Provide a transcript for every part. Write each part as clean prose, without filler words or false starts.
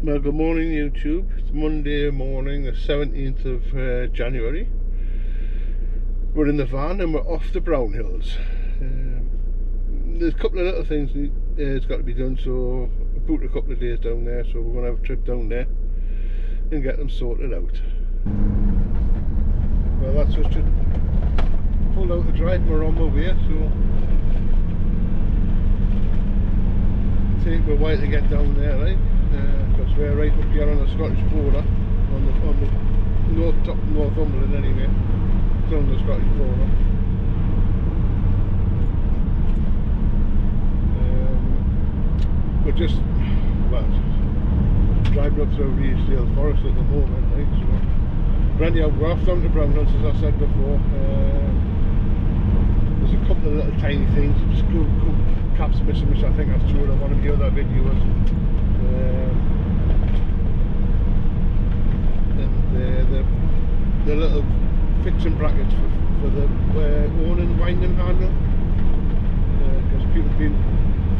Well, good morning YouTube. It's Monday morning, the 17th of January. We're in the van and we're off to Brownhills. There's a couple of little things that's got to be done, so we booked a couple of days down there, so we're going to have a trip down there and get them sorted out. Well, that's just pulled out the drive, we're on my way, so take a while to get down there, right? Because we're right up here on the Scottish border, on the top of Northumberland anyway. It's on the Scottish border. We're just, well, driving up through Reesdale Forest at the moment, right? So, anyhow, we're off down to Brownhills, as I said before. There's a couple of little tiny things, screw caps missing, which I think I've shown on one of the other videos. The little fixing brackets for the awning winding handle, because people have been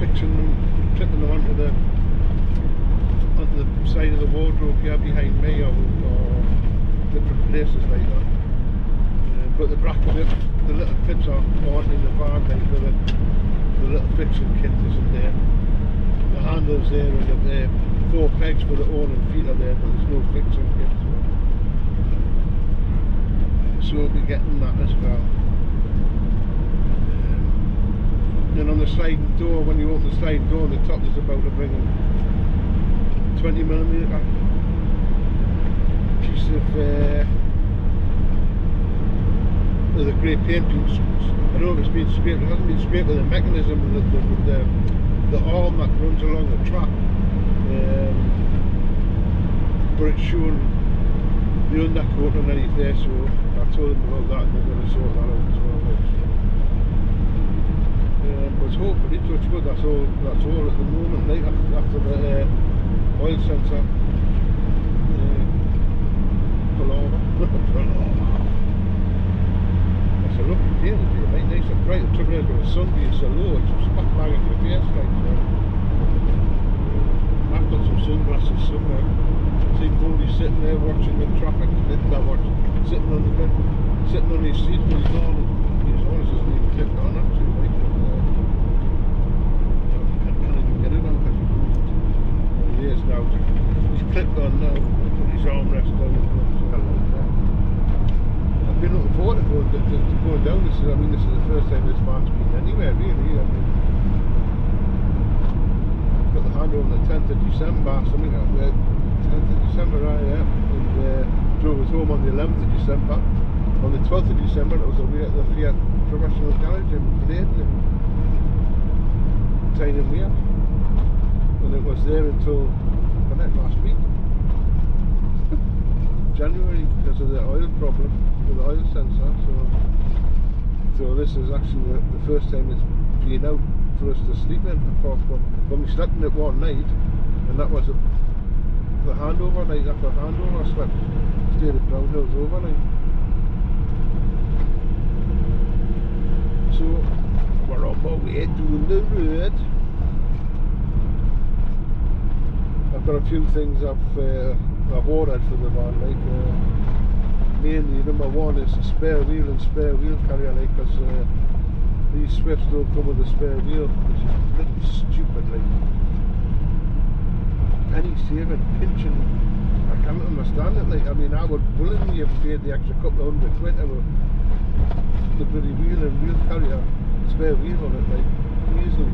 fixing them, clipping them onto the side of the wardrobe here behind me, or different places like that. But the bracket, the little clips aren't in the van, like the little fixing kit isn't there. The handle's there and the 4 pegs for the awning feet are there, but there's no fixing kit. So we'll be getting that as well. Then on the sliding door, when you open the sliding door, the top is about to bring in 20mm piece of the grey paint. I don't know if it's been scraped. It hasn't been scraped with the mechanism with the arm that runs along the track, but it's showing the undercoat underneath there, so I told them about that and they're going to sort that out as well. But hopefully, touch wood, that's all at the moment, right? After the oil sensor palaver. That's a lovely day today, right? Nice and bright. The trouble is with the sun being so low, it's just back bang into the face, like so. I've got some sunglasses somewhere. See Bodie sitting there watching the traffic, sitting on his seat, but his harness isn't even clipped on actually, right? Can't even get it on because he is now. He's clipped on now, put his armrest down and I've been looking forward to going down. This is the first time this van's been anywhere really. I mean, got the handover on the 10th of December, something like that. 10th of December, right, yeah, and drove us home on the 11th of December. On the 12th of December, it was away at the Fiat Professional garage in Bladen in Tyne and Weir, and it was there until last week, January, because of the oil problem with the oil sensor. So this is actually the first time it's been out for us to sleep in, apart from when we slept in it one night, and that was the handover night. After handover, I stayed at Brownhills overnight. So we're on my way doing the road. I've got a few things I've ordered for the van, like mainly number one is a spare wheel and spare wheel carrier, like, because these Swifts don't come with a spare wheel, which is a little stupid, like. Penny saving, pinching, I can't understand it. Like, I mean, I would willingly have paid the extra couple of £100 over the bloody wheel and wheel carrier, spare wheel on it, like, easily.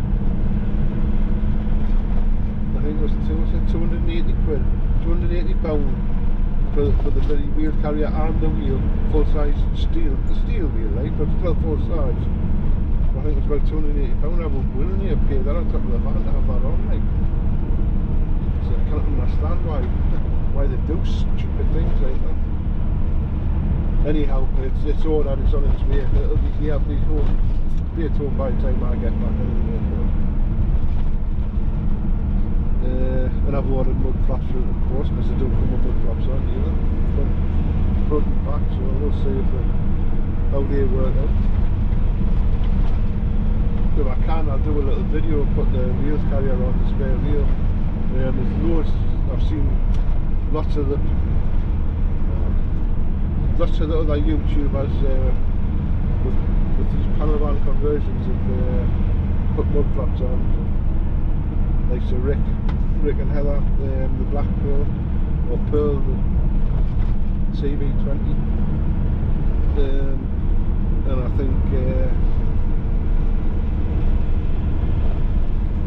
I think it was £280, £280 for the bloody wheel carrier and the wheel, full size steel wheel, like, but still full size. I think it was about £280. I would willingly have paid that on top of the van to have that on, like. I can't understand why they do stupid things like that. Anyhow, it's ordered, it's on its way. It'll be here, be at home by the time I get back anyway. And I've ordered mud flaps for it, of course, because they don't come with mud flaps on either. Front and back, so we'll see how they work out. If I can, I'll do a little video, put the wheels carrier on the spare wheel. There's I've seen lots of the other YouTubers with these panel van conversions of put mud flaps on, like so Rick and Heather, the Black Pearl, or Pearl, the CV20, and I think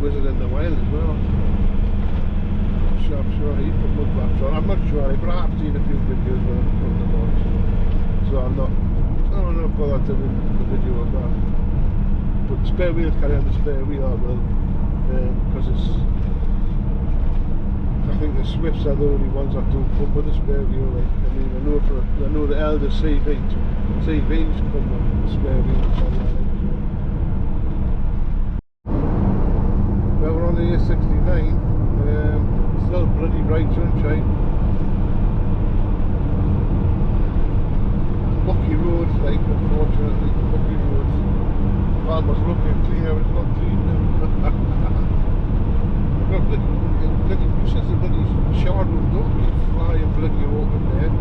Wizard in the Wild as well. I'm sure he put mud flaps on. I'm not sure, but I have seen a few videos where I'm putting them on, so I'm not bothered doing the video of that. But spare wheels carry on the spare wheel, I will, because I think the Swifts are the only ones that don't come with a spare wheel. Like, I mean, I know the elder CVs come with a spare wheel. Well, we're on the A69. Still bloody bright sunshine. Mucky roads, like, unfortunately, mucky roads. Farmers looking cleaner, it's not clean now. I've got bloody bushes, the bloody shower room door keeps flying bloody open there.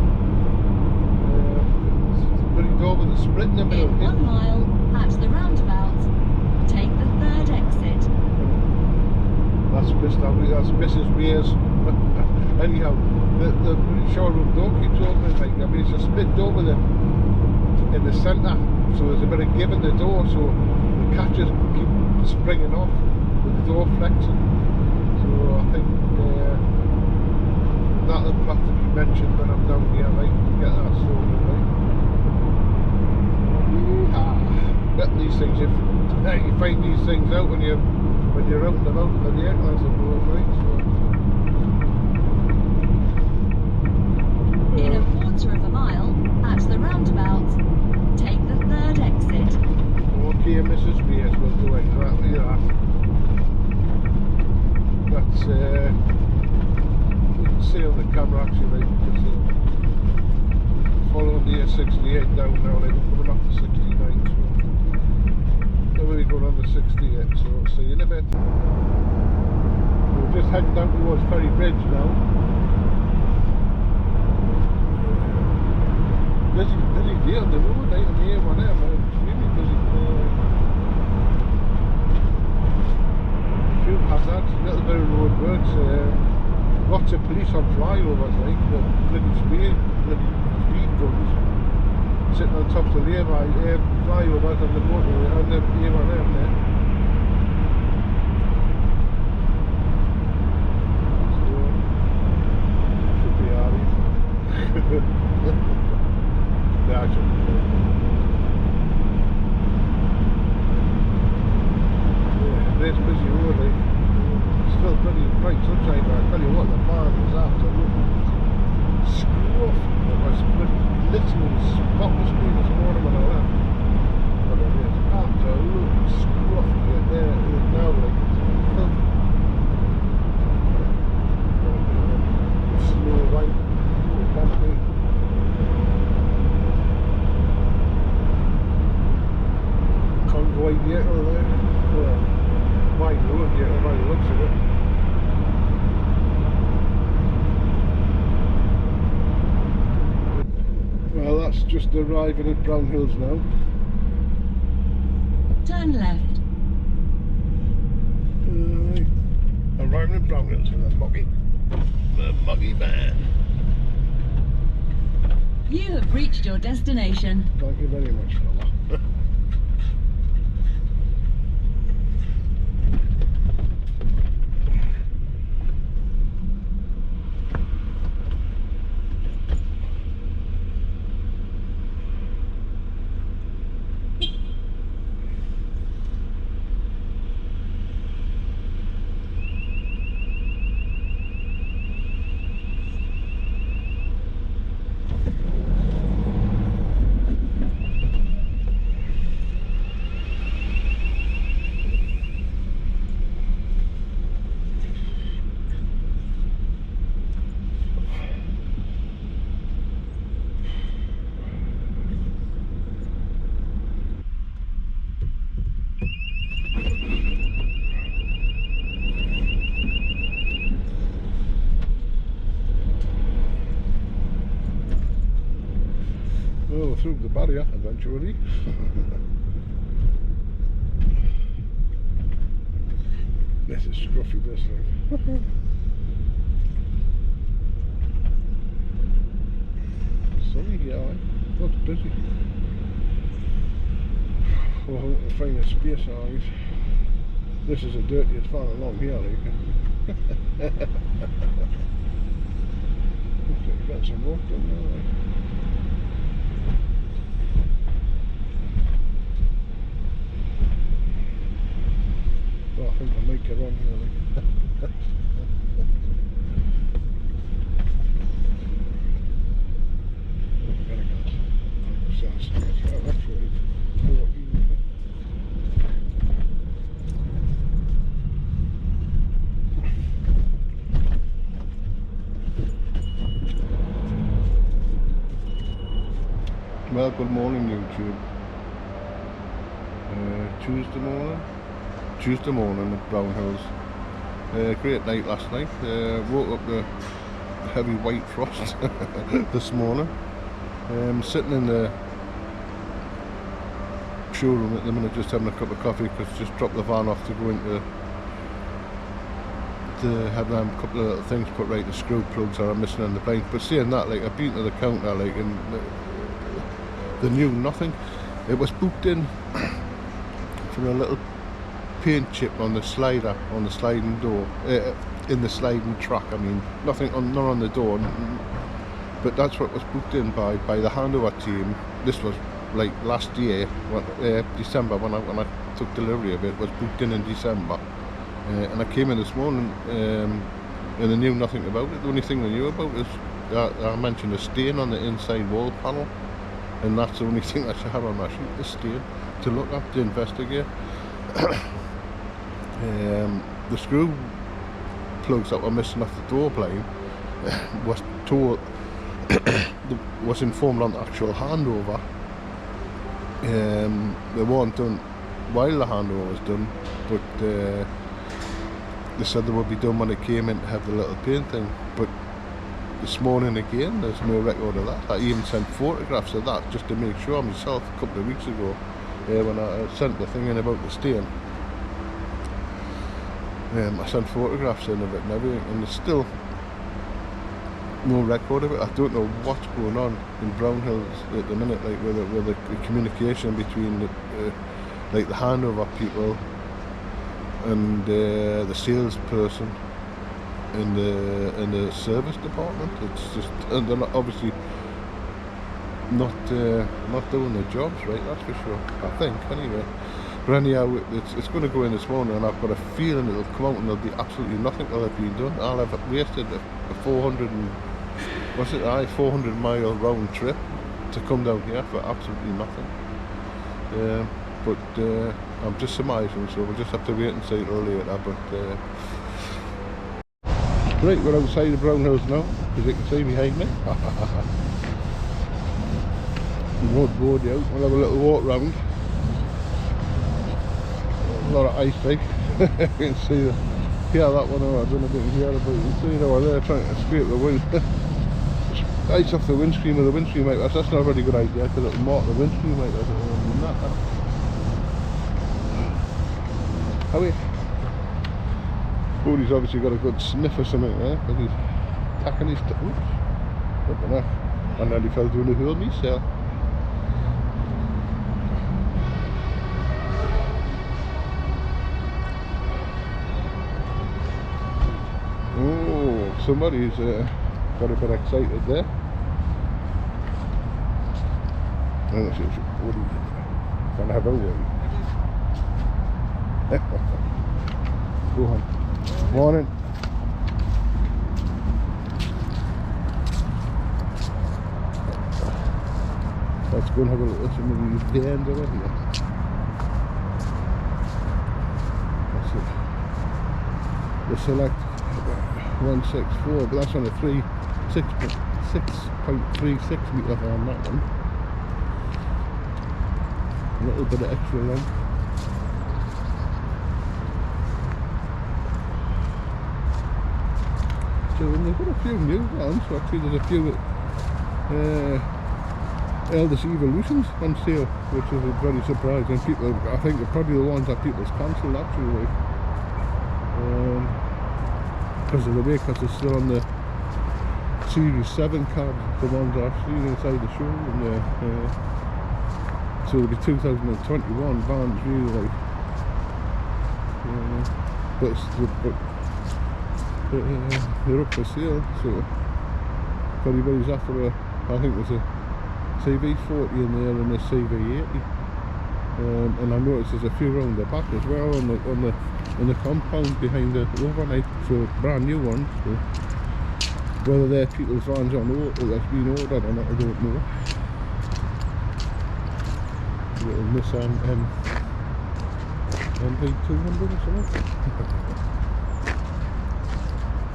It's the bloody door with the split in the middle. In 1 mile, at the roundabout, take the 3rd exit. That's Mrs. Weir's. Anyhow, the showroom door keeps opening, like, I mean, it's a split door in the centre, so there's a bit of give in the door, so the catches keep springing off with the door flexing. So I think that'll have to be mentioned when I'm down here, like, to get that sorted, like. Get these things, you find these things out when you're out and about with the airline, I suppose, right? So. In a 1/4 mile, at the roundabout, take the 3rd exit. Okay, Mrs. Beers will do exactly that. That's, you can see on the camera actually, because following the A68 down now, like, we're coming up to 69, so we're going on the 68, so see you in a bit. We're just heading down towards Ferry Bridge now. Busy day on the road, right, on the A1M, it's really busy. Few hazards, a little bit of road works, lots of police on flyovers, like, bloody speed guns, sitting on top of the flyovers on the motorway, on the A1M there. So, should be alright. Yeah, it should be fine. Yeah, it's busy road, like. Still pretty bright sunshine, but I tell you what, the barn is absolutely scruff. It was literally spotless clean this morning when I left. But it is absolutely scruff there now, like, it's filthy. Slow right, concrete. Convoy vehicle there. Well, wide road vehicle by the looks of it. Well, that's just arriving at Brownhills now. Turn left. Arriving at Brownhills with the muggy van. You have reached your destination. Thank you very much, fella. Oh, through the barrier eventually. This is scruffy, this thing. Sunny here, eh? Looks busy. We'll hope to find a space, alright. This is the dirtiest far along here, like. Looks like you got some work done there, like. Well, I think I might get on here, like. Oh, that's right. 14. Well, good morning, YouTube. Tuesday morning at Brownhills. Great night last night. Woke up to heavy white frost this morning. Sitting in the showroom at the minute, just having a cup of coffee, because just dropped the van off to go into to have a couple of little things put right, the screw plugs that are missing on the bike. But saying that, like, I've been to the counter, like, and they knew nothing. It was booked in for a little paint chip on the slider, on the sliding door, in the sliding track. I mean, nothing on, not on the door, but that's what was booked in by the handover team. This was like last year, December, when I took delivery of it. Was booked in December, and I came in this morning, and they knew nothing about it. The only thing they knew about is I mentioned a stain on the inside wall panel, and that's the only thing I should have on my sheet, the stain to look at, to investigate. The screw plugs that were missing off the door plane was told, was informed on the actual handover. They weren't done while the handover was done, but they said they would be done when they came in to have the little paint thing. But this morning again, there's no record of that. I even sent photographs of that just to make sure myself a couple of weeks ago, when I sent the thing in about the stain. I sent photographs in of it and everything, and there's still no record of it. I don't know what's going on in Brownhills at the minute, like with the communication between like the handover people and the salesperson in the service department. It's just, and they're not, obviously not doing their jobs right, that's for sure, I think, anyway. But anyhow, it's going to go in this morning, and I've got a feeling it'll come out and there'll be absolutely nothing that'll have been done. I'll have wasted a 400 mile round trip to come down here for absolutely nothing. But I'm just surmising, so we'll just have to wait and see it earlier. But right, we're outside the Brownhills now, as you can see behind me. We won't board you out, we'll have a little walk round. A lot of ice, like. You can see hear that one, I don't know if you can hear it, but you can see it over there trying to scrape the wind. Ice off the windscreen with the windscreen wipers. That's not a very good idea, because it'll mark the windscreen wipers. Howie, Bodie's obviously got a good sniff or something there, because he's tacking his toes. I don't know. I nearly fell down the hill myself. Oh, somebody's got a bit excited there. Oh, what are you gonna have a worry? Go on. Morning. Let's go and have a look at some of these dams over here. That's it. The Select 164, but that's on a 6.36 metre on that one. A little bit of extra length. So they've got a few new ones, so actually there's a few Eldest Evolutions on sale, which is very surprising. People, I think they're probably the ones that people's cancelled actually, because of the way, because they're still on the Series 7 card, the ones I've seen inside the showroom there. So it'll be 2021 vans really, like. But they're up for sale, so if anybody's after a, I think there's a CV40 in there and a CV80, and I noticed there's a few around the back as well on the compound behind the overnight, so brand new ones. So whether they're people's vans on order, that's been ordered or not, I don't know. Little Nissan MP200 or something.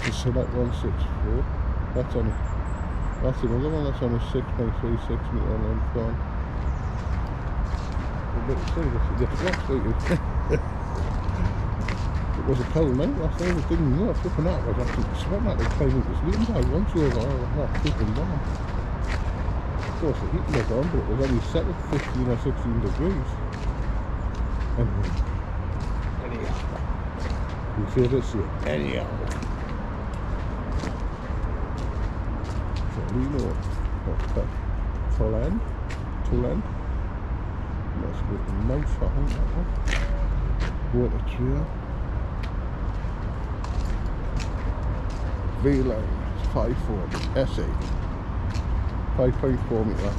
Just select 164. That's on. That's another one that's on a 6.36 metre length one. But see, it was a cold night last night. It didn't know. Flipping out. I was actually sweating at the time it was sleeping. I once over. I was not flipping warm. Of course, the heating was on, but it was only set at 15 or 16 degrees. Anyhow, your favourite seat. Anyhow. We know what full end. That's a bit of mouse, I think, that one. Water trail. V-line 540 SA 5.4 metre.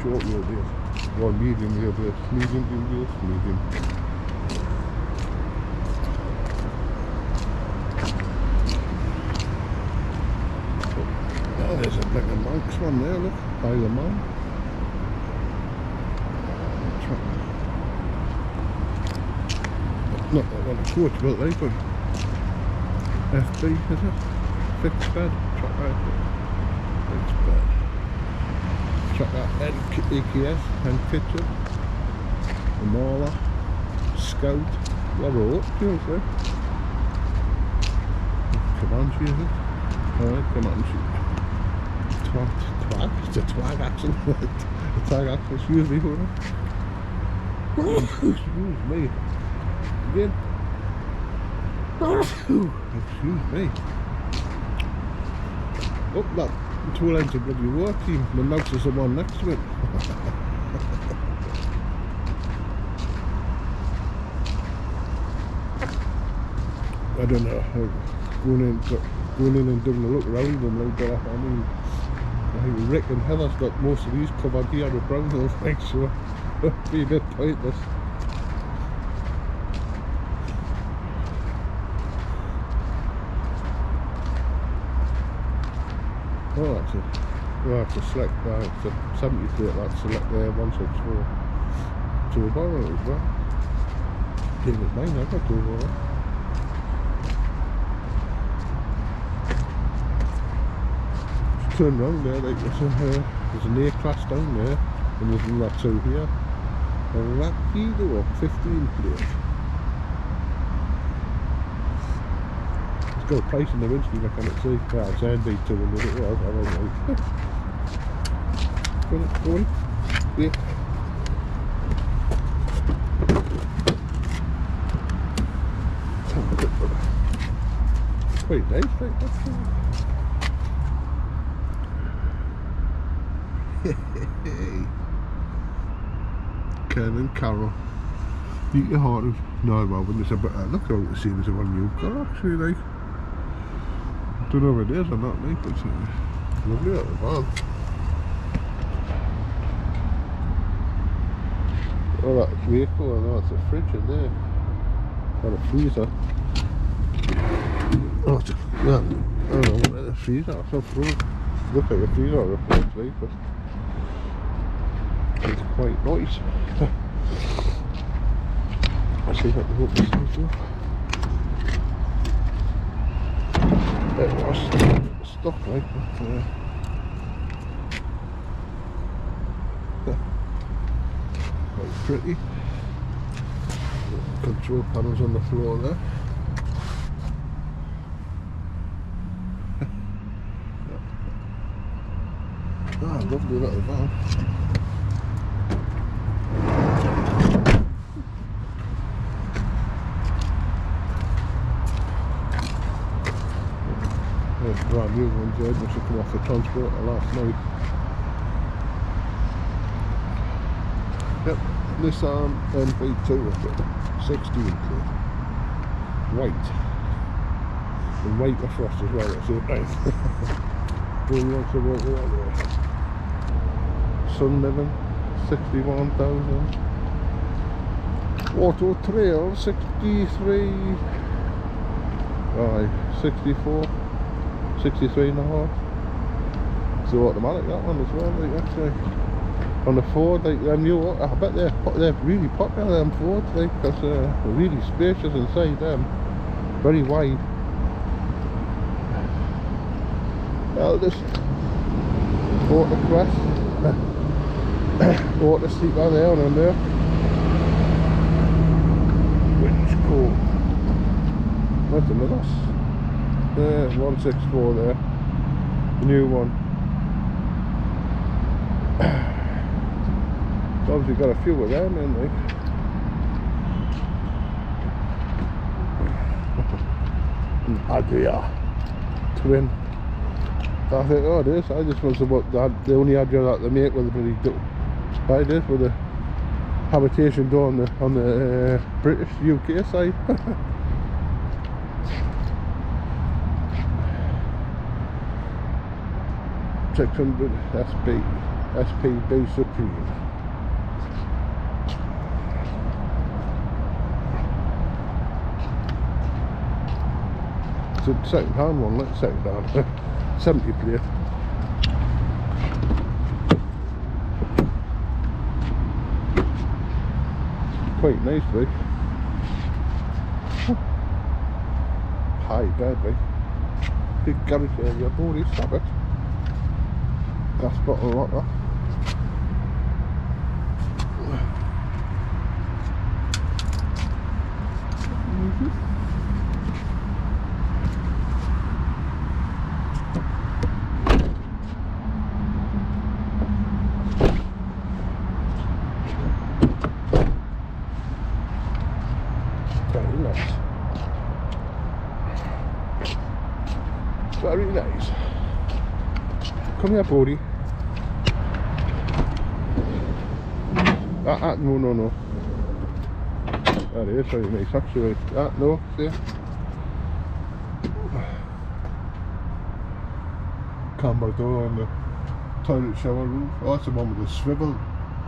Short wheelbase. One medium wheelbase. Medium wheelbase. Medium. There's a like a Manx one there, look, Isle of Man. Not that one a coach built like, but FB, is it? Fixed bed, track that, fixed bed. Track that AKS, and kitchen, the Mauler, Scout, Lobber up, you know what I'm saying? Comanche, is it? Alright, Comanche. Twag, it's a twag axle. A tag axle, excuse me for it. Excuse me. Again. Excuse me. Oh, that tool ends a bloody war team. The mouse is the one next to it. I don't know. Going in and doing a look around them like that. I mean, I think Rick and Heather's got most of these covered here at Brownhills, like, so it'd be a bit pointless. Oh, that's it. We'll have to select that. It's a 70 plate, that's select there, 164. So we'll borrow it as well. Same as mine, I've got to over there. Turn round there, like there's an A-class down there, and there's another two here. A Rapido 15 plate. It's got a price in the windscreen, I can't see. Well, it's ND200 it was, I don't know. Go on. Yeah. Quite nice, like that. Ken and Carol, eat your heart out. No, well, when it's a bit, look how the same as the one you've got actually, like. I don't know if it is or not, like, but it's lovely out of the van. Oh, that vehicle, I know it's a fridge in there. Or a freezer. Oh, it's a, no, I don't know what a freezer or something. Look like a freezer or a fridge, like, but it's quite nice. I'll see if I can open this door. It was stuck like that. Quite pretty. Control panels on the floor there. Ah, lovely. Lovely little van. There's a brand new one, Jade, which had come off the transporter last night. Yep, Nissan MV2 with it, 16 plate. White. And white with frost as well, that's it, right? Really wants to walk the other way. Sun living, 61,000. Auto Trail, 63. Aye, 64. 63 and a half. It's automatic, that one as well, like actually. On the Ford, like them new, I bet they're really popular, them Fords, like, because they're really spacious inside them. Very wide. Well, this Auto Crest. Auto seat on there and there. Winch cool. What's another? There's 164 there. New one. Obviously got a few of them in like. Adria twin. I think, oh, this, I just was about that. The only Adria that they make with the bloody buy this with the habitation door on the British UK side. 600 SPB Supreme. It's a second hand one, let's second hand. 70 plate. Quite nice, like. High bed, like. Big garage area, holy stop it. Gas bottle locker. Very nice. Very nice. Come here, Bodie. No. That is very nice, actually. No, see? Camber door on the toilet shower roof. Oh, that's the one with the swivel.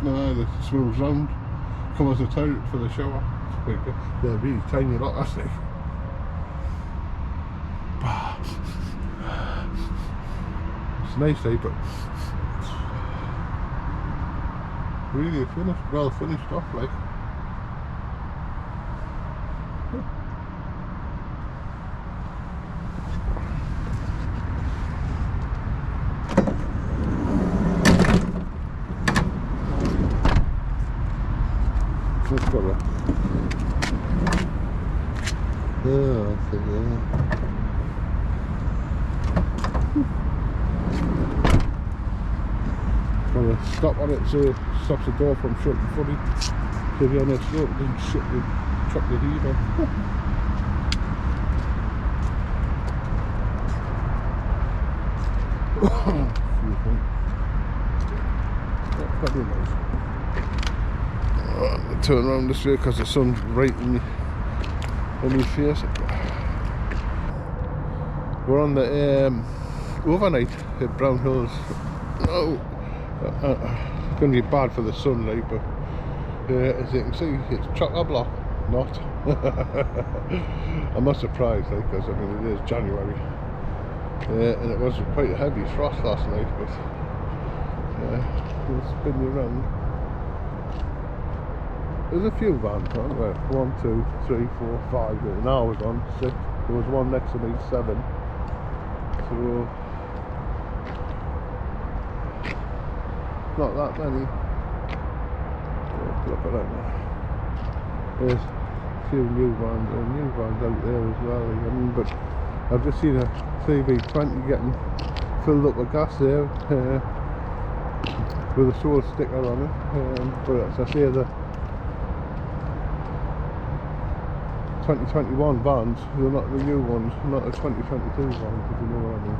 No, the swivels round. Covers the toilet for the shower. They're really tiny lot, that's it. It's nice, eh, but really finished, well finished off, like. Let's go there. Yeah, I think, yeah. Well, stop on it so it stops the door from shutting fully. So if you're on a slope, it doesn't shut the chuck the heat on. That'd be nice. Turn around this way because the sun's right in my face. We're on the overnight at Brownhills. Oh, it's going to be bad for the sunlight, but as you can see, it's chock-a-block. Not. I'm not surprised, like, because I mean it is January, and it was quite a heavy frost last night. But we'll spin you around. There's a few vans on there. 1, 2, 3, 4, 5. Now I was on 6. There was one next to me, 7. So not that many. Look at that. There's a few new vans out there as well. I mean, but I've just seen a CB20 getting filled up with gas there. with a soul sticker on it, but as I say, the 2021 vans, they're not the new ones, not the 2022 vans, if you know what I mean.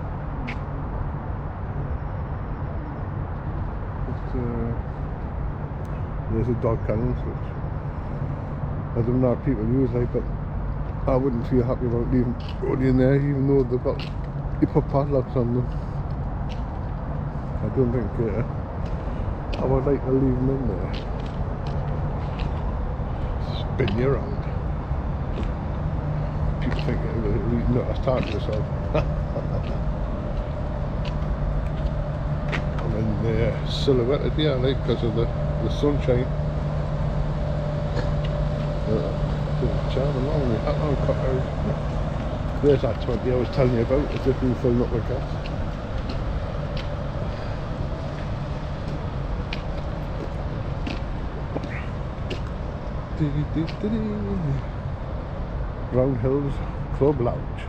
There's a dog kennel, which I don't know how people use, like, but I wouldn't feel happy about leaving going in there, even though they've got, you put padlocks on them. I don't think I would like to leave them in there. Spin you around. People think no, I started myself. I'm in the silhouette here, like, because of the sunshine. Charming long, that long cut out. There's that 20 I was telling you about, as if we were filling up with gas. Brownhills Club Lounge.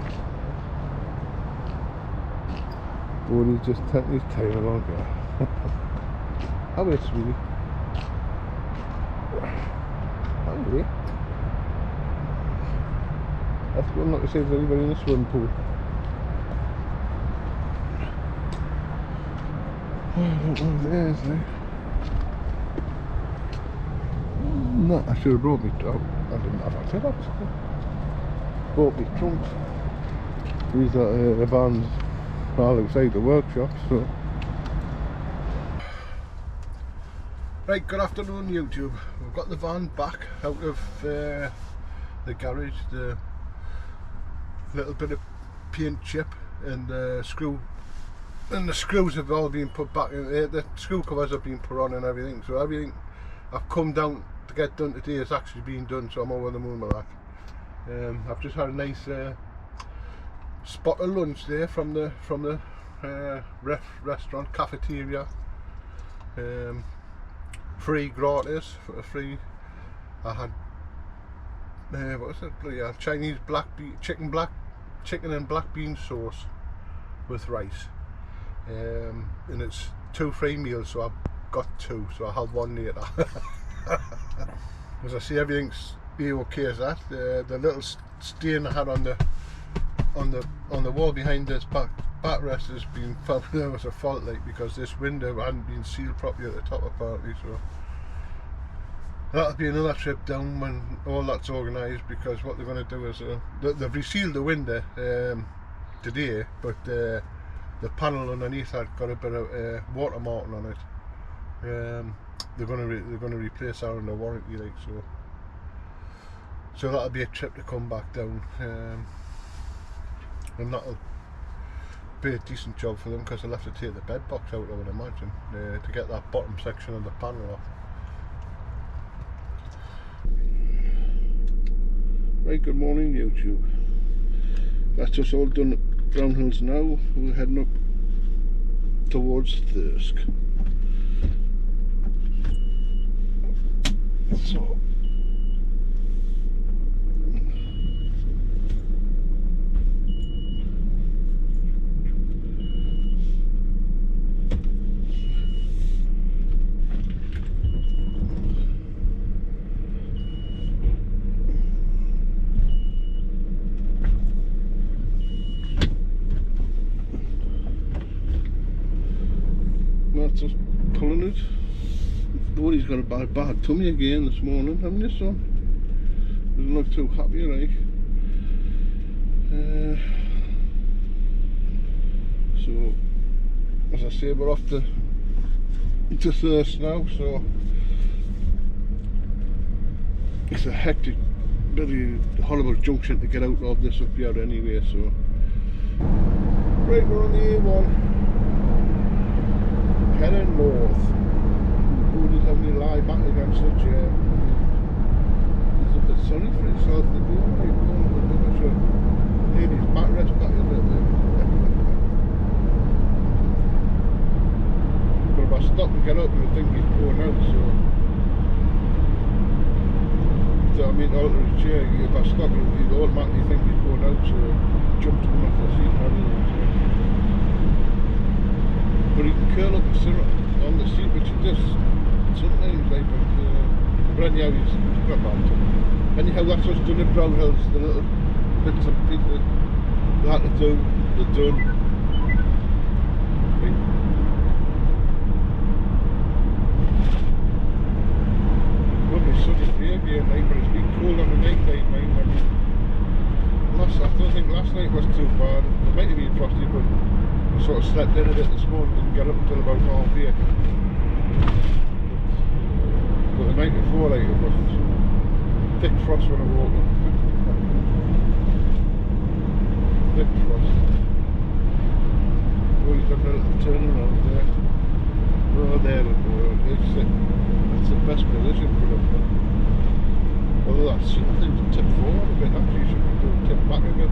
Oh, he's just taking his tail along here. How is it, sweetie? Hungry? Let's go and look to see if there's anybody in the swimming pool. I don't know if there's there. No, I should have brought me trunk. I didn't have access to that. Brought me trunks. These are the vans all outside the workshop, so. Right, good afternoon YouTube. We've got the van back out of the garage. The little bit of paint chip and the screw, and the screws have all been put back in. The screw covers have been put on and everything, so everything I've come down to get done today is actually being done, so I'm over the moon with that. I've just had a nice spot of lunch there from the restaurant cafeteria. Free gratis, free. I had what was it? Yeah, Chinese chicken and black bean sauce with rice, and it's 2 free meals, so I've got 2, so I'll have 1 later. As I see, everything's okay as that. The little stain I had on the wall behind this backrest has been found. There was a fault, like, because this window hadn't been sealed properly at the top apparently, so that'll be another trip down when all that's organised, because what they're going to do is they've resealed the window today, but the panel underneath had got a bit of water marking on it. They're going to replace that under warranty, like, so that'll be a trip to come back down, and that'll be a decent job for them, because they'll have to take the bed box out, I would imagine, to get that bottom section of the panel off. Right, good morning YouTube. That's us all done at Brownhills now. We're heading up towards Thirsk. So that's us pulling it. Nobody's got a bad tummy again this morning, haven't you, son? Doesn't look too happy, like. So, as I say, we're off to Thirsk now, so it's a hectic, very horrible junction to get out of this up here anyway, so. Right, we're on the A1. Heading north. Nobody's having to lie back against the chair. It's a bit sunny for itself to do. Like, ladies backrest back in it. But if I stop and get up, you'll think he's going out, so I mean, alter his chair. If I stop, you'll automatically think he's going out, so jump to him off the seat and everything. But he can curl up and sit on the seat, which he did just sometimes like, but anyhow, he's not bad. Anyhow, that's what's done in Brownhills, the little bits and pieces they had to do, they're done. Lovely sunny day again, like, but it's been cold on the night time, mind. I don't think last night was too bad. It might have been frosty, but I sort of slept in a bit this morning, didn't get up until about 8:30. But the night before, like, it was thick frost when I woke up. Thick frost. Oh, he's done a little turnaround there. Oh, there we go. That's the best position for him. Although I think to tip forward a bit, actually you should be doing tip back a bit.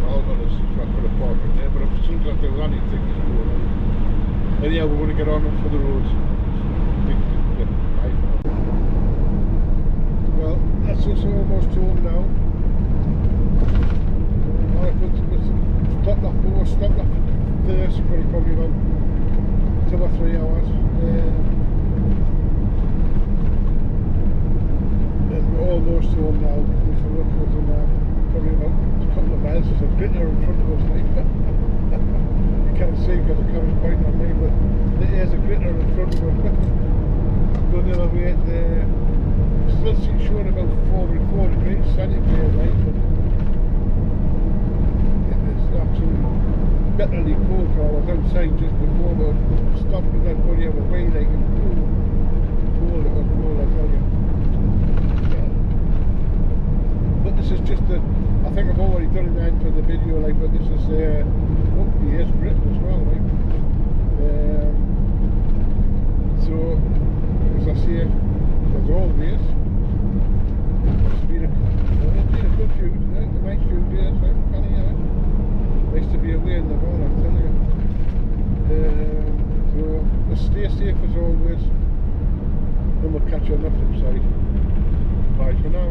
I'll not as I put a park in there, but as soon as I do that, he'd think he's going on. Anyhow, we're going to get on for the roads. Well, that's us almost home now. Right, we'll stop that before, stop that first for probably about 2 or 3 hours. We're almost home now. We should look at them probably about a couple of miles. There's a glitter in front of us, like. You can't see because the camera's pointing on me, but there's a glitter in front of us. Going the other way there. Still showing about 4 degrees centigrade, right? But it is absolutely bitterly cold. I was outside just before, but stopped with that body of a way, like, and cold. It was cold, I tell you. But this is just I think I've already done it then for the video, like, but this is here's Britain as well, like. So as I say, as always, it's been a good few, a nice few days, like, funny, nice to be away in the van, I tell you. So stay safe as always, and we'll catch you on the flip side. Bye for now.